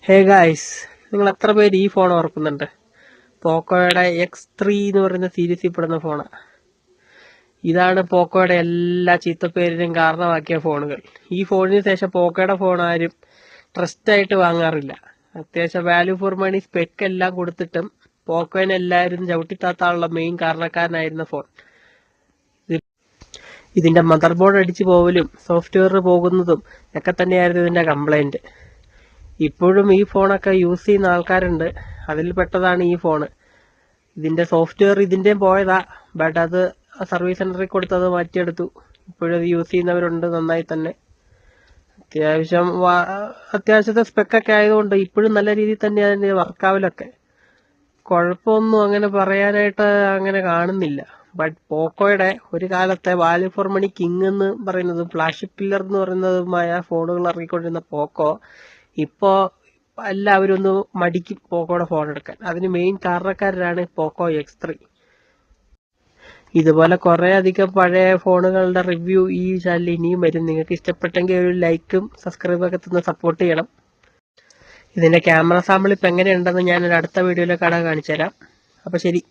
Hey guys, നിങ്ങൾ എത്ര പേര് ഈ ഫോൺ ഓർക്കുന്നുണ്ട്? പോക്കോയുടെ X3 എന്ന് പറയുന്ന സീരീസിൽ പെടുന്ന ഫോണാണ്. ഇതാണ് പോക്കോയുടെ എല്ലാ ചീത്തപ്പേരിനും കാരണമാക്കിയ ഫോണുകൾ. ഈ ഫോണിന് ശേഷം പോക്കോയുടെ ഫോൺ ആരും ട്രസ്റ്റ് ആയിട്ട് വാങ്ങാറില്ല. അത്യാവശ്യം വാല്യൂ ഫോർ മണി സ്പെക്ക് എല്ലാം കൊടുത്തിട്ടും പോക്കോനെ എല്ലാവരും ചവിട്ടിത്താത്താനുള്ള മെയിൻ കാരണക്കാരനായിരുന്ന ഫോൺ. ഇതിന്റെ മദർ ബോർഡ് അടിച്ചു പോവലും സോഫ്റ്റ്വെയർ പോകുന്നതും ഒക്കെ തന്നെയായിരുന്നു ഇതിന്റെ കംപ്ലൈന്റ്. ഇപ്പോഴും ഈ ഫോണൊക്കെ യൂസ് ചെയ്യുന്ന ആൾക്കാരുണ്ട്. അതിൽ പെട്ടതാണ് ഈ ഫോണ്. ഇതിന്റെ സോഫ്റ്റ്വെയർ ഇതിന്റെയും പോയതാ, ബട്ട് അത് സർവീസ് സെന്ററിൽ കൊടുത്തത് മാറ്റിയെടുത്തു. ഇപ്പോഴും അത് യൂസ് ചെയ്യുന്നവരുണ്ട് നന്നായി തന്നെ. അത്യാവശ്യത്തെ സ്പെക്കൊക്കെ ആയതുകൊണ്ട് ഇപ്പോഴും നല്ല രീതിയിൽ തന്നെ അതിന്റെ വർക്കാവലൊക്കെ. കുഴപ്പമൊന്നും അങ്ങനെ പറയാനായിട്ട് അങ്ങനെ കാണുന്നില്ല. ബട്ട് പോക്കോയുടെ ഒരു കാലത്തെ വാല്യൂ ഫോർ മണി കിങ് എന്ന് പറയുന്നതും ഫ്ലാഗ്ഷിപ്പ് പില്ലർ എന്ന് പറയുന്നതുമായ ഫോണുകൾ ഇറങ്ങിക്കൊണ്ടിരുന്ന പോക്കോ ഇപ്പോ എല്ലാവരും ഒന്ന് മടിക്കും പോക്കോയുടെ ഫോൺ എടുക്കാൻ. അതിന് മെയിൻ കാരണക്കാരനാണ് പോക്കോ X3. ഇതുപോലെ കുറെ അധികം പഴയ ഫോണുകളുടെ റിവ്യൂ ഈ ചാനലിൽ ഇനിയും വരും. നിങ്ങൾക്ക് ഇഷ്ടപ്പെട്ടെങ്കിൽ ഒരു ലൈക്കും സബ്സ്ക്രൈബും ഒക്കെ തന്ന് സപ്പോർട്ട് ചെയ്യണം. ഇതിന്റെ ക്യാമറ സാമ്പിൾ ഇപ്പം എങ്ങനെയുണ്ടെന്ന് ഞാൻ ഒരു അടുത്ത വീഡിയോയിൽ കാണിച്ചു തരാം. അപ്പൊ ശരി.